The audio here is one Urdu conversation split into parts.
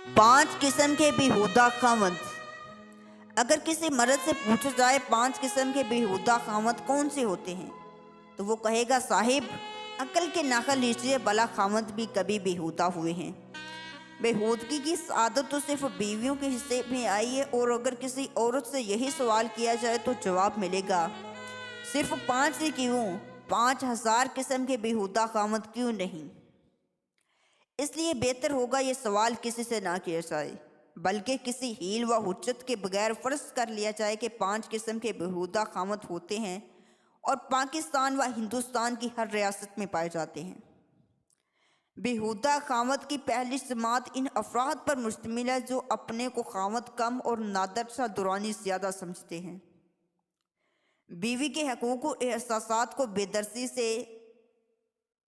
5 قسم کے بیہودہ خاوند۔ اگر کسی مرد سے پوچھا جائے 5 قسم کے بیہودہ خاوند کون سے ہوتے ہیں تو وہ کہے گا صاحب عقل کے ناخن لیجیے بلا خاوند بھی کبھی بیہودہ ہوئے ہیں۔ بیہودگی کی عادت تو صرف بیویوں کے حصے میں آئی ہے، اور اگر کسی عورت سے یہی سوال کیا جائے تو جواب ملے گا صرف 5 ہی کیوں، 5000 قسم کے بیہودہ خاوند کیوں نہیں؟ اس لیے بہتر ہوگا یہ سوال کسی سے نہ کیا جائے، بلکہ کسی حیل و حجت کے بغیر فرض کر لیا جائے کہ 5 قسم کے بیہودہ خاوند ہوتے ہیں اور پاکستان و ہندوستان کی ہر ریاست میں پائے جاتے ہیں۔ بیہودہ خاوند کی پہلی سماعت ان افراد پر مشتمل ہے جو اپنے کو خاوند کم اور نادرشاہ دورانی زیادہ سمجھتے ہیں۔ بیوی کے حقوق و احساسات کو بے درسی سے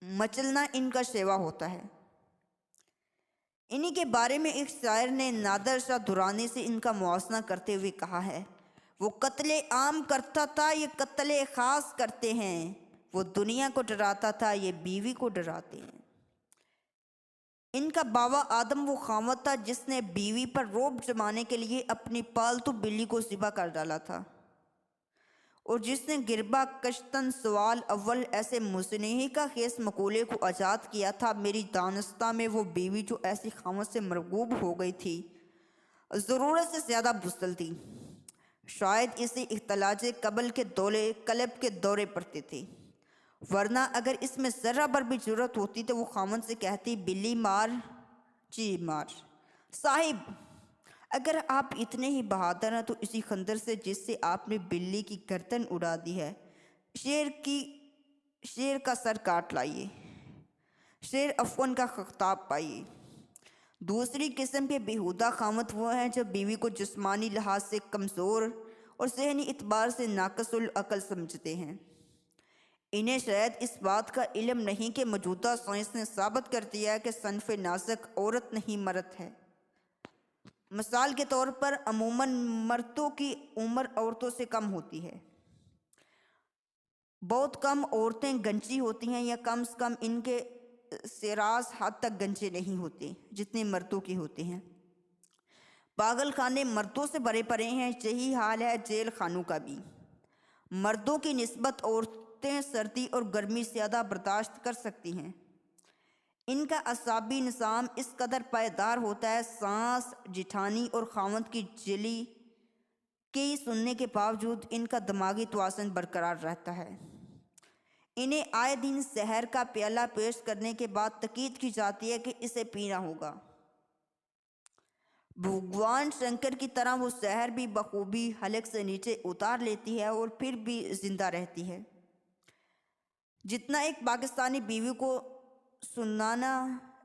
مچلنا ان کا شیوا ہوتا ہے۔ انہی کے بارے میں ایک شاعر نے نادر شاہ درانی سے ان کا موازنہ کرتے ہوئے کہا ہے، وہ قتل عام کرتا تھا یہ قتل خاص کرتے ہیں، وہ دنیا کو ڈراتا تھا یہ بیوی کو ڈراتے ہیں۔ ان کا باوا آدم وہ خاوند تھا جس نے بیوی پر رعب جمانے کے لیے اپنی پالتو بلی کو ذبح کر ڈالا تھا، اور جس نے گربا کشتن سوال اول ایسے مزنحیکہ خیز مقولے کو ایجاد کیا تھا، میری دانستہ میں وہ بیوی جو ایسی خاوند سے مرغوب ہو گئی تھی ضرورت سے زیادہ بزدل تھی، شاید اسے اختلاج قلب کے دورے پڑتے تھے، ورنہ اگر اس میں ذرہ بر بھی ضرورت ہوتی تو وہ خاوند سے کہتی بلی مار چی مار۔ صاحب اگر آپ اتنے ہی بہادر ہیں تو اسی خنجر سے جس سے آپ نے بلی کی گردن اڑا دی ہے شیر کا سر کاٹ لائیے، شیر افون کا خطاب پائیے۔ دوسری قسم کے بیہودہ خاوند وہ ہیں جو بیوی کو جسمانی لحاظ سے کمزور اور ذہنی اعتبار سے ناقص العقل سمجھتے ہیں۔ انہیں شاید اس بات کا علم نہیں کہ موجودہ سائنس نے ثابت کر دیا ہے کہ صنف نازک عورت نہیں مرد ہے۔ مثال کے طور پر عموماً مردوں کی عمر عورتوں سے کم ہوتی ہے، بہت کم عورتیں گنجی ہوتی ہیں، یا کم سے کم ان کے سراس حد تک گنجے نہیں ہوتے جتنے مردوں کے ہوتے ہیں۔ پاگل خانے مردوں سے بھرے پڑے ہیں، یہی حال ہے جیل خانوں کا بھی۔ مردوں کی نسبت عورتیں سردی اور گرمی زیادہ برداشت کر سکتی ہیں، ان کا اعصابی نظام اس قدر پائیدار ہوتا ہے، سانس جٹھانی اور خاوند کی جلی کی سننے کے باوجود ان کا دماغی توازن برقرار رہتا ہے۔ انہیں آئے دن زہر کا پیالہ پیش کرنے کے بعد تاکید کی جاتی ہے کہ اسے پینا ہوگا۔ بھگوان شنکر کی طرح وہ زہر بھی بخوبی حلق سے نیچے اتار لیتی ہے اور پھر بھی زندہ رہتی ہے۔ جتنا ایک پاکستانی بیوی کو سنانا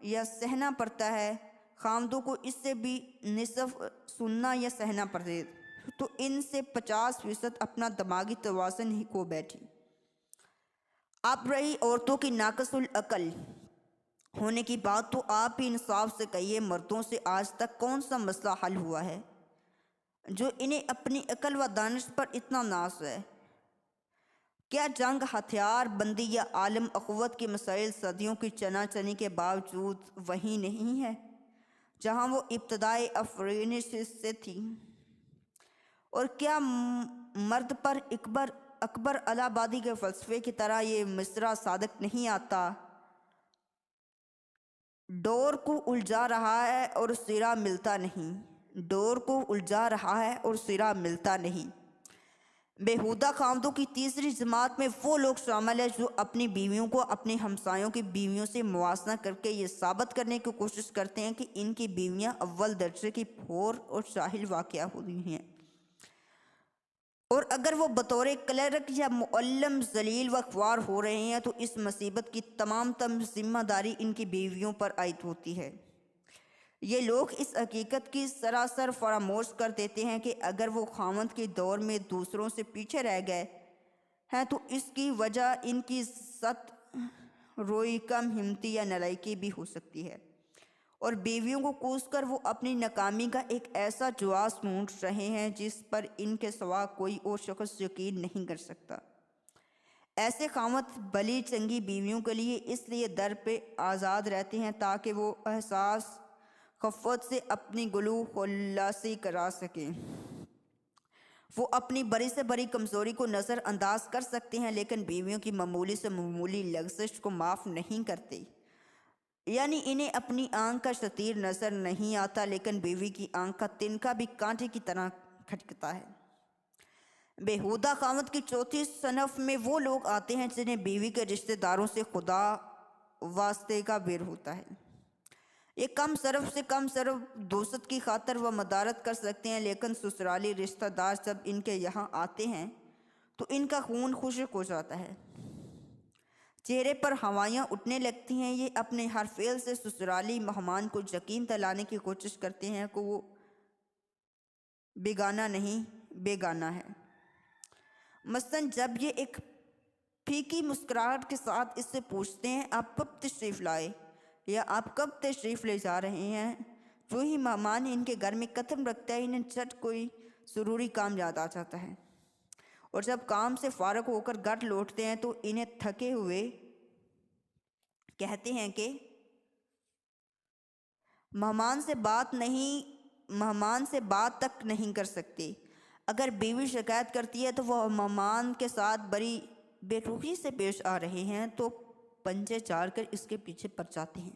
یا سہنا پڑتا ہے، خاوندوں کو اس سے بھی نصف سننا یا سہنا پڑے، تو ان سے 50% اپنا دماغی توازن ہی کھو بیٹھی۔ اب رہی عورتوں کی ناقص العقل ہونے کی بات، تو آپ ہی انصاف سے کہیے مردوں سے آج تک کون سا مسئلہ حل ہوا ہے جو انہیں اپنی عقل و دانش پر اتنا ناز ہے؟ کیا جنگ، ہتھیار بندی یا عالم اخوت کے مسائل صدیوں کی چنا چنی کے باوجود وہی نہیں ہے جہاں وہ ابتدائی افرینش سے تھی؟ اور کیا مرد پر اکبر الہ آبادی کے فلسفے کی طرح یہ مصرع صادق نہیں آتا، ڈور کو الجھا رہا ہے اور سرا ملتا نہیں، ڈور کو الجھا رہا ہے اور سرا ملتا نہیں۔ بیہودہ خاوندوں کی تیسری جماعت میں وہ لوگ شامل ہیں جو اپنی بیویوں کو اپنے ہمسایوں کی بیویوں سے موازنہ کر کے یہ ثابت کرنے کی کوشش کرتے ہیں کہ ان کی بیویاں اول درجے کی پھور اور شاہل واقعہ ہوئی ہیں، اور اگر وہ بطور کلرک یا معلم ذلیل و خوار ہو رہے ہیں تو اس مصیبت کی تمام ذمہ داری ان کی بیویوں پر عائد ہوتی ہے۔ یہ لوگ اس حقیقت کی سراسر فراموش کر دیتے ہیں کہ اگر وہ خاوند کے دور میں دوسروں سے پیچھے رہ گئے ہیں تو اس کی وجہ ان کی سطح روئی، کم ہمتی یا نالائکی بھی ہو سکتی ہے، اور بیویوں کو کوس کر وہ اپنی ناکامی کا ایک ایسا جواز ڈھونڈ رہے ہیں جس پر ان کے سوا کوئی اور شخص یقین نہیں کر سکتا۔ ایسے خاوند بھلی چنگی بیویوں کے لیے اس لیے در پہ آزاد رہتے ہیں تاکہ وہ احساس خفت سے اپنی گلو خلاصی کرا سکیں۔ وہ اپنی بڑی سے بڑی کمزوری کو نظر انداز کر سکتے ہیں لیکن بیویوں کی معمولی سے معمولی لغزش کو معاف نہیں کرتے۔ یعنی انہیں اپنی آنکھ کا شتیر نظر نہیں آتا لیکن بیوی کی آنکھ کا تنکا بھی کانٹے کی طرح کھٹکتا ہے۔ بیہودہ خاوند کی چوتھی صنف میں وہ لوگ آتے ہیں جنہیں بیوی کے رشتہ داروں سے خدا واسطے کا بیر ہوتا ہے۔ یہ کم صرف سے کم صرف دوست کی خاطر وہ مدارت کر سکتے ہیں لیکن سسرالی رشتہ دار جب ان کے یہاں آتے ہیں تو ان کا خون خشک ہو جاتا ہے، چہرے پر ہوائیاں اٹھنے لگتی ہیں۔ یہ اپنے ہر فعل سے سسرالی مہمان کو یقین دلانے کی کوشش کرتے ہیں کہ وہ بیگانہ نہیں بیگانہ ہے۔ مثلاً جب یہ ایک پھیکی مسکراہٹ کے ساتھ اس سے پوچھتے ہیں آپ کب تشریف لائے یا آپ کب تشریف لے جا رہے ہیں، جو ہی مہمان ان کے گھر میں قدم رکھتا ہے انہیں جھٹ کوئی ضروری کام یاد آ جاتا ہے، اور جب کام سے فارغ ہو کر گھر لوٹتے ہیں تو انہیں تھکے ہوئے کہتے ہیں کہ مہمان سے بات تک نہیں کر سکتے۔ اگر بیوی شکایت کرتی ہے تو وہ مہمان کے ساتھ بڑی بے رخی سے پیش آ رہے ہیں تو پنجے چاڑ کر اس کے پیچھے پڑ جاتے ہیں۔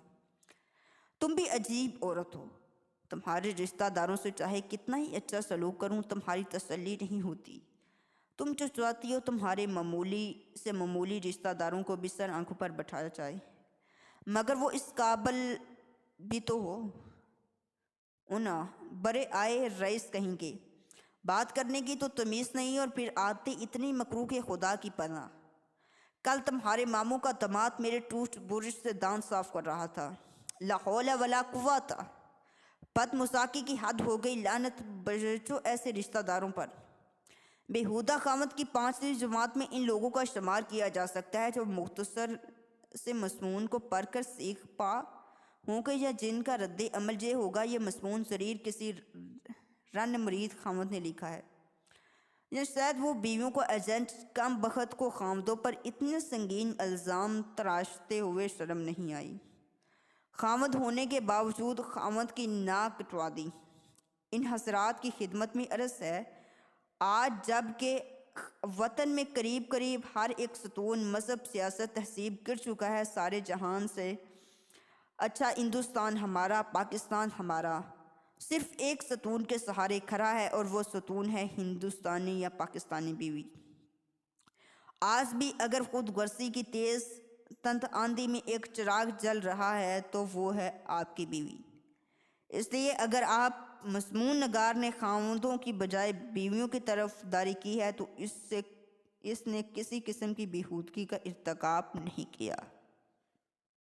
تم بھی عجیب عورت ہو، تمہارے رشتہ داروں سے چاہے کتنا ہی اچھا سلوک کروں تمہاری تسلی نہیں ہوتی۔ تم جو چاہتی ہو تمہارے معمولی سے معمولی رشتہ داروں کو بھی سر آنکھوں پر بٹھایا جائے، مگر وہ اس قابل بھی تو ہو۔ انہا برے آئے رئیس کہیں گے، بات کرنے کی تو تمیز نہیں اور پھر آتے اتنی مکروہ کہ خدا کی پناہ۔ کل تمہارے ماموں کا داماد میرے ٹوتھ برش سے دانت صاف کر رہا تھا۔ لا حول ولا قوت، بد مذاقی کی حد ہو گئی، لعنت بھیجو ایسے رشتہ داروں پر۔ بیہودہ خاوند کی پانچویں جماعت میں ان لوگوں کا شمار کیا جا سکتا ہے جو مختصر سے مضمون کو پڑھ کر سیکھ پا ہوں گے یا جن کا رد عمل یہ ہوگا یہ مضمون ضریر کسی رن مرید خاوند نے لکھا ہے، یا شاید وہ بیویوں کو ایجنٹ کم بخت کو خاوندوں پر اتنے سنگین الزام تراشتے ہوئے شرم نہیں آئی۔ خاوند ہونے کے باوجود خاوند کی ناک کٹوا دی۔ ان حضرات کی خدمت میں عرض ہے، آج جب کہ وطن میں قریب ہر ایک ستون مذہب سیاست تہذیب گر چکا ہے، سارے جہان سے اچھا ہندوستان ہمارا، پاکستان ہمارا صرف ایک ستون کے سہارے کھڑا ہے اور وہ ستون ہے ہندوستانی یا پاکستانی بیوی۔ آج بھی اگر خود غرضی کی تیز تند آندھی میں ایک چراغ جل رہا ہے تو وہ ہے آپ کی بیوی۔ اس لیے اگر آپ مضمون نگار نے خاوندوں کی بجائے بیویوں کی طرف داری کی ہے تو اس نے کسی قسم کی بیہودگی کا ارتکاب نہیں کیا۔